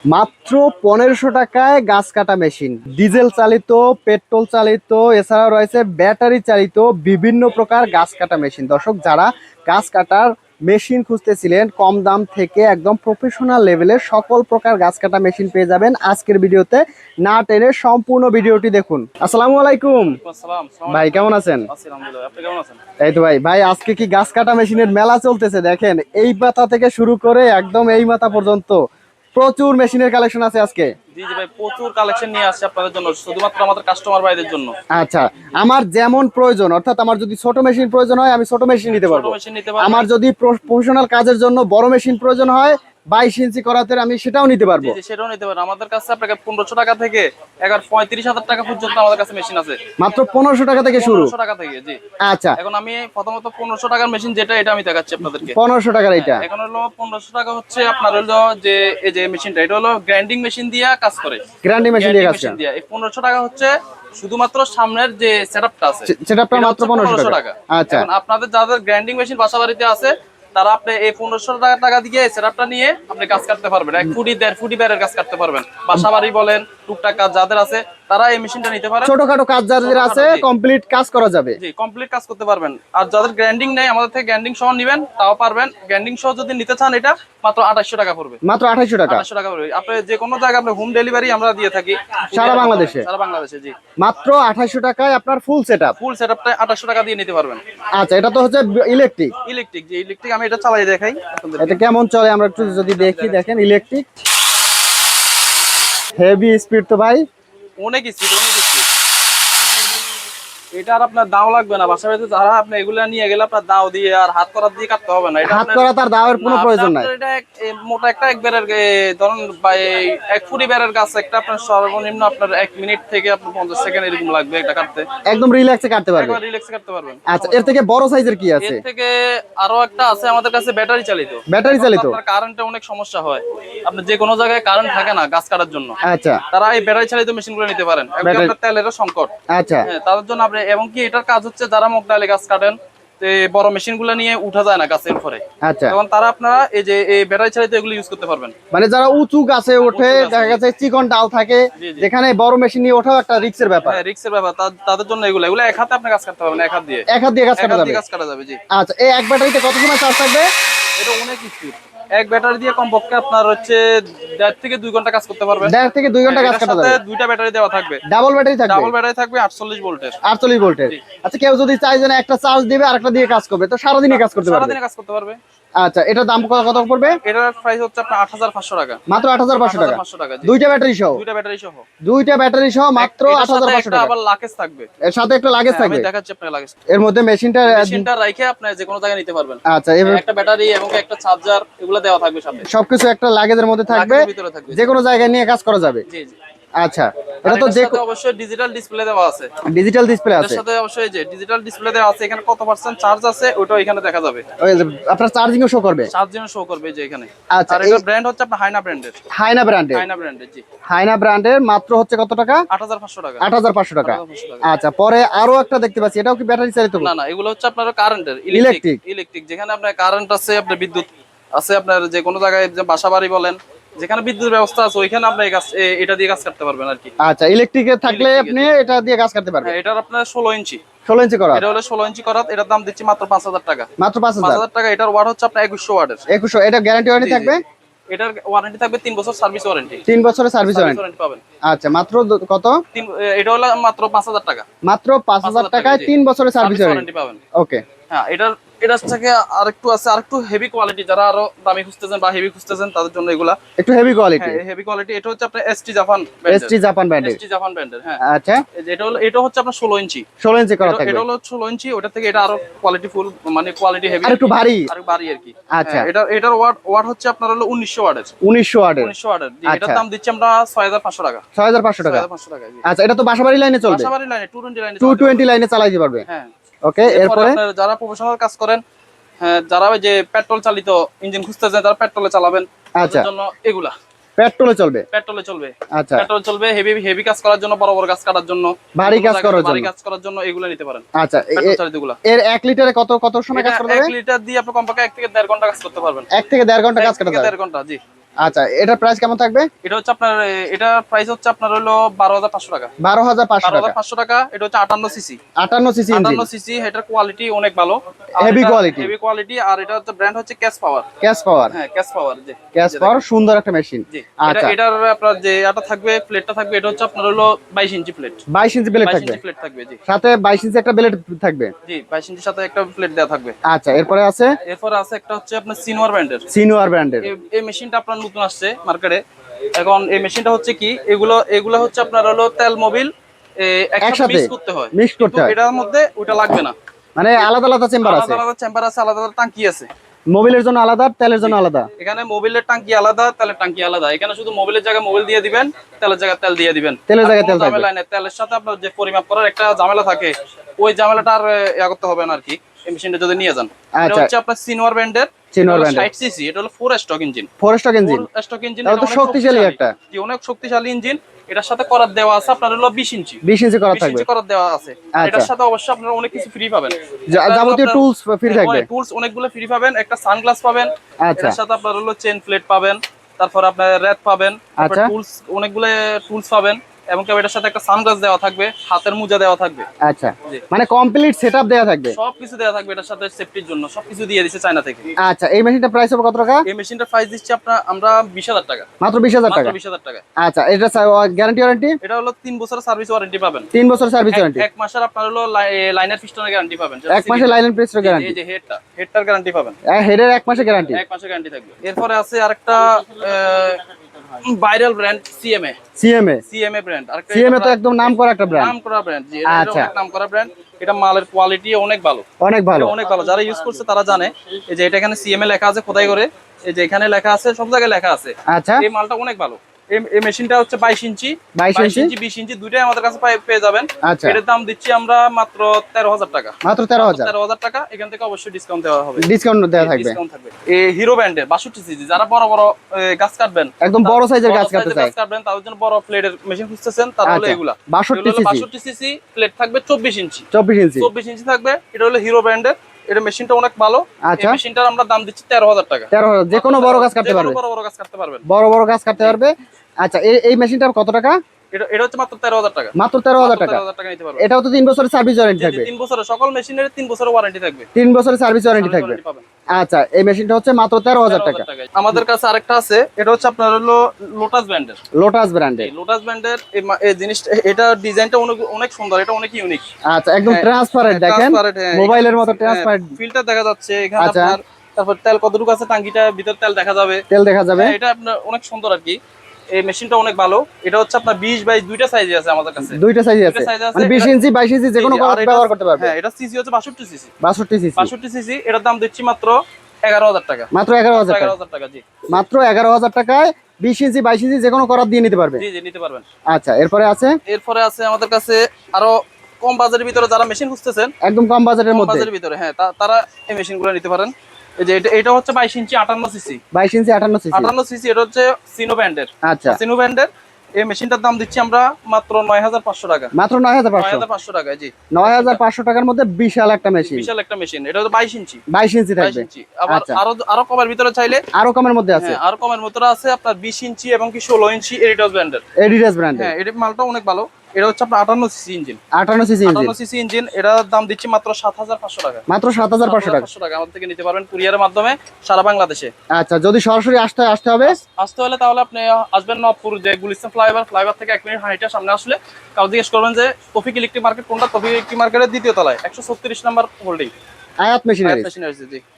মাত্র 1500 টাকায় গাছ কাটা মেশিন, ডিজেল চালিত, পেট্রোল চালিত, এছাড়াও রয়েছে ব্যাটারি চালিত বিভিন্ন প্রকার গাছ কাটা মেশিন। দর্শক, যারা গাছ কাটার মেশিন খুঁজতেছিলেন কম দাম থেকে একদম প্রফেশনাল লেভেলের সকল প্রকার গাছ কাটা মেশিন পেয়ে যাবেন আজকের ভিডিওতে। না টেনে সম্পূর্ণ ভিডিওটি দেখুন। আসসালামু আলাইকুম ভাই, কেমন আছেন? এই তো ভাই, আজকে কি গাছ কাটা মেশিনের মেলা চলতেছে? দেখেন, এই মাথা থেকে শুরু করে একদম এই মাথা পর্যন্ত প্রচুর মেশিনের কালেকশন আছে আজকে। জি জি ভাই, প্রচুর কালেকশন নিয়ে আসছে আপনাদের জন্য, শুধুমাত্র আমাদের কাস্টমার ভাইদের জন্য। আচ্ছা, আমার যেমন প্রয়োজন, অর্থাৎ আমার যদি ছোট মেশিন প্রয়োজন হয় আমি ছোট মেশিন নিতে পারবো, আমার যদি প্রফেশনাল কাজের জন্য বড় মেশিন প্রয়োজন হয় 22 ইঞ্চি করাতে আমি সেটাও নিতে পারবো। জি জি, সেটাও নিতে পারেন আমাদের কাছে। আপনাকে 1500 টাকা থেকে 35,000 টাকা পর্যন্ত আমাদের কাছে মেশিন আছে। মাত্র 1500 টাকা থেকে শুরু? 1500 টাকা থেকে, জি। আচ্ছা, এখন আমি প্রথমত 1500 টাকার মেশিন যেটা, এটা আমি দেখাচ্ছি আপনাদেরকে। 1500 টাকার এটা এখন হলো 1500 টাকা হচ্ছে আপনার হলো যে এই যে মেশিনটা, এটা হলো গ্রাইন্ডিং মেশিন দিয়ে কাজ করে। গ্রাইন্ডিং মেশিন দিয়ে কাজ করে। এই 1500 টাকা হচ্ছে শুধুমাত্র সামনের যে সেটআপটা আছে, সেটআপটা মাত্র 1500 টাকা। আচ্ছা, এখন আপনাদের যাদের গ্রাইন্ডিং মেশিন বাসাবাড়িতে আছে তারা আপনি এই 1500 টাকা দিয়ে সেটআপটা নিয়ে আপনি কাজ করতে পারবেন। 1 ফুটি 1.5 ফুটি বেরের কাজ করতে পারবেন। বাসাবাড়ি বলেন, টুকটাক কাজ যাদের আছে তারা এই মেশিনটা নিতে পারেন। ছোটখাটো কাজ যাদের আছে কমপ্লিট কাজ করা যাবে। জি, কমপ্লিট কাজ করতে পারবেন। আর যাদের গ্রাইন্ডিং নেই, আমাদের থেকে গ্রাইন্ডিং সহ নেবেন তাও পারবেন। গ্রাইন্ডিং সহ যদি নিতে চান এটা মাত্র 2800 টাকা পড়বে। মাত্র 2800 টাকা? 2800 টাকা পড়বে। আপনি যে কোনো জায়গায় আপনি হোম ডেলিভারি আমরা দিয়ে থাকি সারা বাংলাদেশে? সারা বাংলাদেশে, জি। মাত্র 2800 টাকায় আপনার ফুল সেটআপ? ফুল সেটআপটা 2800 টাকা দিয়ে নিতে পারবেন। আচ্ছা, এটা তো হচ্ছে ইলেকট্রিক? ইলেকট্রিক, জি ইলেকট্রিক। আমি এটা চালাই দেখাই আপনাদের। এটা কেমন চলে আমরা একটু যদি দেখি। দেখেন, ইলেকট্রিক, হেভি স্পিড তো ভাই, অনেক স্পিড, অনেক স্পিড। এটা আর আপনার দাও লাগবে না। বাসা বাড়িতে যারা আপনি এগুলা নিয়ে গেলে আপনার দাও দিয়ে আর হাত করা দিয়ে কাটতে হবে না। এটা হাত করা তার দাওয়ের কোনো প্রয়োজন নাই। এটা মোটা একটা একবারের ধরুন 1 ফুটি বেরের গাছ একটা আপনার সর্বনিম্ন আপনার 1 মিনিট থেকে আপনার 50 সেকেন্ড এরকম লাগবে এটা কাটতে। একদম রিল্যাক্সে কাটতে পারবেন? একবার রিল্যাক্সে কাটতে পারবেন। আচ্ছা, এর থেকে বড় সাইজের কি আছে? এর থেকে আরো একটা আছে আমাদের কাছে, ব্যাটারি চালিত। ব্যাটারি চালিত? আপনার কারেন্টে অনেক সমস্যা হয়, আপনি যে কোনো জায়গায় কারেন্ট থাকে না গাছ কাটার জন্য। আচ্ছা, তারা এই ব্যাটারি চালিত মেশিনগুলো নিতে পারেন। আপনার তেলেরও সংকট, আচ্ছা, হ্যাঁ, তাদের জন্য আপনি। এবং কি এটার কাজ হচ্ছে যারা মুগ ডালে গাছ কাটেন, বড় মেশিন গুলো নিয়ে উঠা যায় না গাছের উপরে, আচ্ছা, তখন তারা আপনারা এই যে এই ব্যাটারি চালিত এগুলো ইউজ করতে পারবেন। মানে যারা উঁচু গাছে ওঠে, দেখা গেছে চিকন ডাল থাকে, যেখানে বড় মেশিন নিয়ে ওঠাও একটা রিস্কের ব্যাপার। হ্যাঁ, রিস্কের ব্যাপার। তাদের জন্য এগুলো এক হাতে আপনি কাজ করতে পারবেন। এক হাত দিয়ে কাজ কাটা যাবে, জি। আচ্ছা, এই এক ব্যাটারিতে কত সময় চার্জ থাকবে? এটা অনেক স্পিড। এক ব্যাটারি দিয়ে কমপক্ষে আপনার হচ্ছে 1.5 থেকে 2 ঘন্টা কাজ করতে পারবেন। 1.5 থেকে 2 ঘন্টা কাজ কাটা যাবে। দুইটা ব্যাটারি দেওয়া থাকবে। ডাবল ব্যাটারি থাকবে? ডাবল ব্যাটারি থাকবে 48 ভোল্টের। 48 ভোল্টের। আচ্ছা, কেউ যদি চায় যে একটা চার্জ দিবে আর একটা দিয়ে কাজ করবে, তো সারাদিনই কাজ করতে পারবে? সারাদিনে কাজ করতে পারবে। আচ্ছা, এটার দাম কত পড়বে? এটার প্রাইস হচ্ছে আপনার 8500 টাকা। মাত্র 8500 টাকা? 8500 টাকা, জি। দুইটা ব্যাটারি সহ? দুইটা ব্যাটারি সহ মাত্র 8500 টাকা। আবার লাগেজ থাকবে, এর সাথে একটা লাগেজ থাকবে? আমি দেখাচ্ছি আপনাকে লাগেজ। এর মধ্যে মেশিনটা রাখে আপনি যে কোনো জায়গায় নিতে পারবেন। আচ্ছা, একটা ব্যাটারি এবং একটা চার্জার এগুলো দেওয়া থাকবে সাথে। সবকিছু একটা লাগেজের মধ্যে থাকবে, যে কোনো জায়গায় নিয়ে কাজ করা যাবে? জি জি। আচ্ছা, এটা তো অবশ্যই ডিজিটাল ডিসপ্লে দেওয়া আছে। ডিজিটাল ডিসপ্লে আছে? এর সাথে অবশ্যই যে ডিজিটাল ডিসপ্লে দেওয়া আছে। এখানে কত পার্সেন্ট চার্জ আছে ওটাও এখানে দেখা যাবে। আপনার চার্জিংও শো করবে? চার্জিংও শো করবে যে এখানে। আচ্ছা, আর এটা ব্র্যান্ড হচ্ছে আপনার হাইনা ব্র্যান্ডের। হাইনা ব্র্যান্ডের? হাইনা ব্র্যান্ডের, জি। হাইনা ব্র্যান্ডের মাত্র হচ্ছে কত টাকা? 8500 টাকা। 8500 টাকা। আচ্ছা, পরে আরো একটা দেখতে পাচ্ছি, এটাও কি ব্যাটারি চালিত? না না, এগুলো হচ্ছে আপনার কারেন্টের, ইলেকট্রিক। যেখানে আপনার কারেন্ট আছে, আপনার বিদ্যুৎ আছে, আপনার যে কোনো জায়গায় বাসাবাড়ি বলেন যেখানে বিদ্যুৎ ব্যবস্থা আছে ওইখানে আপনি এটা দিয়ে কাজ করতে পারবেন আর কি। আচ্ছা, ইলেকট্রিকে থাকলে আপনি এটা দিয়ে কাজ করতে পারবেন? এটার আপনার 16 ইঞ্চি। 16 ইঞ্চি করা? এটা হলো 16 ইঞ্চি করা। এটার দাম দিচ্ছি মাত্র 5000 টাকা। মাত্র 5000 টাকা। এটার ওয়াট হচ্ছে আপনার 2100 ওয়াটের। 2100। এটা গ্যারান্টি ওয়ারেন্টি থাকবে? এটার ওয়ারেন্টি থাকবে 3 বছর সার্ভিস ওয়ারেন্টি। 3 বছরের সার্ভিস ওয়ারেন্টি পাবেন। আচ্ছা, মাত্র কত? এটা হলো মাত্র 5000 টাকা। মাত্র 5000 টাকায় 3 বছরের সার্ভিস ওয়ারেন্টি পাবেন। ওকে। হ্যাঁ, এটার থেকে আরেকটু আছে, আরেকটু হেভি কোয়ালিটি। যারা আরো দামি খুঁজতেছেন বা হেভি খুঁজতেছেন তাদের জন্য এগুলা একটু হেভি কোয়ালিটি। হ্যাঁ, হেভি কোয়ালিটি। এটা হচ্ছে আপনার এসটি জাপান ব্র্যান্ডের। হ্যাঁ, আচ্ছা। এটা হচ্ছে আপনার 16 ইঞ্চি। 16 ইঞ্চি করা থাকবে? এটা হলো 16 ইঞ্চি। ওটা থেকে এটা আরো কোয়ালিটি ফুল, মানে কোয়ালিটি হেভি, আর একটু ভারী আর কি। আচ্ছা, এটার ওয়াট হচ্ছে আপনার হলো 1900 ওয়াটের। 1900 ওয়াটের? এটার দাম দিচ্ছি আমরা 6500 টাকা। 6500 টাকা। 6500 টাকা। আচ্ছা, এটা তো বাসাবাড়ি লাইনে চলবে? বাসাবাড়ি লাইনে 220 লাইনে চালাতে পারবে? হ্যাঁ। ওকে। এরপরে যারা প্রফেশনাল কাজ করেন, হ্যাঁ, যারা ওই যে পেট্রোল চালিত ইঞ্জিন খুঁজতেছেন, যারা পেট্রোলে চালাবেন, তাদের জন্য এগুলা পেট্রোলে চলবে? পেট্রোলে চলবে। আচ্ছা, পেট্রোল চলবে। হেভি কাজ করার জন্য, বড় গাছ কাটার জন্য, ভারী কাজ করার জন্য এগুলো নিতে পারেন। আচ্ছা, পেট্রোল চালিতগুলো। এর 1 লিটারে কত সময় কাজ করতে হবে? 1 লিটার দিয়ে আপনি কমপক্ষে 1 থেকে 1.5 ঘন্টা কাজ করতে পারবেন। 1 থেকে 1.5 ঘন্টা কাজ করতে পারবেন? 1 থেকে 1.5 ঘন্টা, জি। আচ্ছা, এটার প্রাইস কেমন থাকবে? এটা হচ্ছে আপনার এটা প্রাইস হচ্ছে আপনার হলো 12,500 টাকা। 12,500 টাকা। 12,500 টাকা। এটা হচ্ছে 58 সিসি। 58 সিসি ইঞ্জিন, 58 সিসি, এটার কোয়ালিটি অনেক ভালো, হেভি কোয়ালিটি। Heavy quality. আর এটা হচ্ছে ব্র্যান্ড হচ্ছে ক্যাশ পাওয়ার। ক্যাশ পাওয়ার, হ্যাঁ, ক্যাশ পাওয়ার, জি ক্যাশ পাওয়ার, সুন্দর একটা মেশিন। জি। আচ্ছা, এটার আপনার যে এটা থাকবে, প্লেটটা থাকবে, এটা হচ্ছে আপনার হলো 22 ইঞ্চি প্লেট। 22 ইঞ্চি ব্লেড 22 থাকবে, ইঞ্চি প্লেট থাকবে, জি। সাথে 22 ইঞ্চি একটা ব্লেড থাকবে। জি, 22 ইঞ্চির সাথে একটা প্লেট দেওয়া থাকবে। আচ্ছা, এরপরে আছে এরপর আছে একটা হচ্ছে আপনার সিনোয়ার ব্র্যান্ডের। সিনিয়র ব্র্যান্ডের। এই মেশিনটা আপনার নতুন আসছে মার্কেটে। এখন এই মেশিনটা হচ্ছে কি, এগুলো হচ্ছে আপনার হলো তেল মোবিল একসাথে মিক্স করতে হয়, মিক্স করতে কিন্তু হয়, এটার মধ্যে ওটা লাগবে না। মানে আলাদা আলাদা চেম্বার আছে, আলাদা আলাদা চেম্বার আছে, আলাদা আলাদা টাঙ্কি আছে। মোবিলের জন্য আলাদা, তেলের জন্য আলাদা। এখানে মোবিলের টাঙ্কি আলাদা, তেলের টাঙ্কি আলাদা। এখানে শুধু মোবিলের জায়গায় মোবিল দিয়ে দিবেন, তেলের জায়গায় তেল দিয়ে দিবেন। তেলের আর জায়গায় কোনো তেল থাকবে। ঝামেলা নেই। তেলের সাথে আপনার যে পরিমাপ করার একটা ঝামেলা থাকে, ওই ঝামেলাটা আর ইয়া করতে হবে না আর কি, এই মেশিনটা যদি নিয়ে যান। এটা আচ্ছা, হচ্ছে আপনার সিনোয়ার ব্র্যান্ডের। সিনিয়র ব্র্যান্ডের 60 সিসি, এটা হলো 4 stock engine. Four stroke engine, 4 stock engine, তাহলে তো শক্তিশালী একটা। জি, অনেক শক্তিশালী ইঞ্জিন। এটার সাথে করার দেওয়া আছে আপনার হলো 20 ইঞ্চি। 20 ইঞ্চি করা 20 থাকবে। ইঞ্চি করার দেওয়া আছে। আচ্ছা। এটার সাথে অবশ্যই আপনারা অনেক কিছু ফ্রি পাবেন। যাবতীয় টুলস ফ্রি থাকবে। টুলস অনেকগুলো ফ্রি পাবেন, একটা সানগ্লাস পাবেন। আচ্ছা, এটার সাথে আপনার হলো চেন প্লেট পাবেন, তারপর আপনার রেড পাবেন, তারপর আচ্ছা। টুলস, অনেকগুলো টুলস পাবেন, এবং এটার সাথে একটা সানগ্লাস দেওয়া থাকবে, হাতের মোজা দেওয়া থাকবে। আচ্ছা, জি। মানে কমপ্লিট সেটআপ দেয়া থাকবে। সবকিছু দেওয়া থাকবে এটার সাথে, সেফটির জন্য সবকিছু দিয়ে দিছে চায়না থেকে। আচ্ছা, এই মেশিনটা প্রাইস হবে কত টাকা? এই মেশিনটার প্রাইস দিচ্ছি আমরা 20,000 টাকা। মাত্র 20,000 টাকা। মাত্র 20,000 টাকা। আচ্ছা, এটা গ্যারান্টি ওয়ারেন্টি? এটা হলো 3 বছরের সার্ভিস ওয়ারেন্টি পাবেন। 3 বছর সার্ভিস ওয়ারেন্টি। এক মাসের আপনার হলো লাইনার পিস্টনের গ্যারান্টি পাবেন। 1 মাসের লাইন এন্ড প্রেসের গ্যারান্টি। এই যে হেডটার গ্যারান্টি পাবেন। হেডের 1 মাসের গ্যারান্টি। 1 মাসের গ্যারান্টি থাকবে। এরপরে আছে আরেকটা viral brand CMA. CMA brand. আরেকটা সিএমএ তো একদম নামকরা একটা ব্র্যান্ড। নামকরা ব্র্যান্ড, জি, এটা আচ্ছা, অনেক নামকরা ব্র্যান্ড। এটা মালের কোয়ালিটি অনেক ভালো, অনেক ভালো। এটা অনেক ভালো। যারা ইউজ করছে তারা জানে। এই যে এটা এখানে সিএমএ লেখা আছে খোদাই করে, এই যে এখানে লেখা আছে, সব জায়গায় লেখা আছে। আচ্ছা, এই মালটা অনেক ভালো। এই মেশিনটা হচ্ছে 22 ইঞ্চি, 22 ইঞ্চি, 20 ইঞ্চি দুইটাই আমাদের কাছে পেয়ে যাবেন। আচ্ছা, এটার দাম দিচ্ছি আমরা মাত্র 13,000 টাকা। মাত্র 13,000। 13,000 টাকা। এখান থেকে অবশ্যই ডিসকাউন্ট দেওয়া হবে। ডিসকাউন্ট দেওয়া থাকবে। ডিসকাউন্ট থাকবে। এই হিরো ব্র্যান্ডের 62 সিসি, যারা বড় বড় গাছ কাটবেন, একদম বড় সাইজের গাছ কাটতে চাই, কাটবেন, তাদের জন্য বড় প্লেটের মেশিন খুঁজতেছেন, তাহলে আচ্ছা, এগুলা 62 সিসি প্লেট থাকবে, 24 ইঞ্চি। 24 ইঞ্চি 24 ইঞ্চি থাকবে। এটা হলো হিরো ব্র্যান্ডের। এটা মেশিনটা অনেক ভালো। এই আচ্ছা, মেশিনটার আমরা দাম দিচ্ছি 13,000 টাকা। 13,000, যে কোনো বড় গাছ কাটতে যে কোনো পারবে, বড় বড় গাছ কাটতে পারবেন। বড় বড় গাছ কাটতে পারবে। আচ্ছা, এই মেশিনটা কত টাকা? এটা হচ্ছে মাত্র 13,000 টাকা। মাত্র 13,000 টাকা। 13,000 টাকা নিতে পারবেন। এটাও তো 3 বছরের সার্ভিস ওয়ারেন্টি থাকবে। 3 বছরের সকল মেশিনের 3 বছরের ওয়ারেন্টি থাকবে। 3 বছরের সার্ভিস ওয়ারেন্টি থাকবে। ওয়ারেন্টি পাবেন। আচ্ছা, এই মেশিনটা হচ্ছে মাত্র 13,000 টাকা। আমাদের কাছে আরেকটা আছে, এটা হচ্ছে আপনার হলো লোটাস ব্র্যান্ডের। লোটাস ব্র্যান্ডের। লোটাস ব্র্যান্ডের এই জিনিসটা, এটা ডিজাইনটা অনেক সুন্দর, এটা অনেক ইউনিক। আচ্ছা, একদম ট্রান্সপারেন্ট, দেখেন মোবাইলের মতো ট্রান্সপারেন্ট। ফিল্টার দেখা যাচ্ছে এখানে আচ্ছা, আপনার, তারপর তেল কতটুকু আছে টাঙ্কিটা, ভিতর তেল দেখা যাবে, তেল দেখা যাবে। এটা আপনার অনেক সুন্দর আর কি। এই মেশিনটা অনেক ভালো। এটা হচ্ছে আপনার 20 বাই দুইটা সাইজে আছে আমাদের কাছে। দুইটা সাইজ আছে, মানে 20 ইঞ্চি 22 ইঞ্চি যে কোনো ব্যবহার করতে পারবে। হ্যাঁ, এটা সিসি হচ্ছে 62 সিসি। 62 সিসি। 62 সিসি। এটার দাম দিচ্ছি মাত্র 11,000 টাকা। মাত্র 11,000 টাকা। 11,000 টাকা, জি। মাত্র 11,000 টাকায় 20 ইঞ্চি 22 ইঞ্চি যে কোনো করার দিয়ে নিতে পারবে। জি, জি, নিতে পারবেন। আচ্ছা, এরপরে আছে আমাদের কাছে আরো কম বাজেটের ভিতরে যারা মেশিন খুঁজতেছেন, একদম কম বাজেটের মধ্যে, বাজেটের ভিতরে, হ্যাঁ, তারা এই মেশিনগুলো নিতে পারেন। এই যে এটা হচ্ছে 22 ইঞ্চি 58 সিসি। 22 ইঞ্চি 58 সিসি। 58 সিসি। এটা হচ্ছে সিনো ব্র্যান্ডের। আচ্ছা, সিনো ব্র্যান্ডের এই মেশিনটার দাম দিচ্ছি আমরা মাত্র 9,500 টাকা। মাত্র 9,500। 9,500 টাকা, জি। 9,500 টাকার মধ্যে বিশাল একটা মেশিন, বিশাল একটা মেশিন। এটা হচ্ছে 22 ইঞ্চি। 22 ইঞ্চি 22 থাকবে। ইঞ্চি। আবার আচ্ছা, আরো কমের ভিতরে চাইলে আরো কমের মধ্যে আছে। হ্যাঁ, আরো কমের ভিতরে আছে আপনার 20 ইঞ্চি এবং কি 16 ইঞ্চি এডিডাস ব্র্যান্ডের। এডিডাস ব্র্যান্ডের। হ্যাঁ, এর মালটা অনেক ভালো। এটা হচ্ছে আপনার 58 CC engine. 58 CC engine. 58 CC engine. এটার দাম দিচ্ছি মাত্র 7,500 টাকা। মাত্র 7,500 টাকা। 7,500 টাকা আমাদের থেকে নিতে পারবেন কুরিয়ারের মাধ্যমে সারা বাংলাদেশে। আচ্ছা, যদি সরাসরি আসতে হবে, আসতে হলে তাহলে আপনি আসবেন নবপুর, যে গুলিস্তান ফ্লাইওভার থেকে 1 মিনিট হাঁটা সামনে আসলে কাউ জিজ্ঞেস করবেন যে তৌফিক ইলেকট্রিক মার্কেট কোনটা। তৌফিক ইলেকট্রিক মার্কেটের দ্বিতীয় তলায় 136 নম্বর হোল্ডিং আয়াত মেশিনারি। মেশিনারি, জি।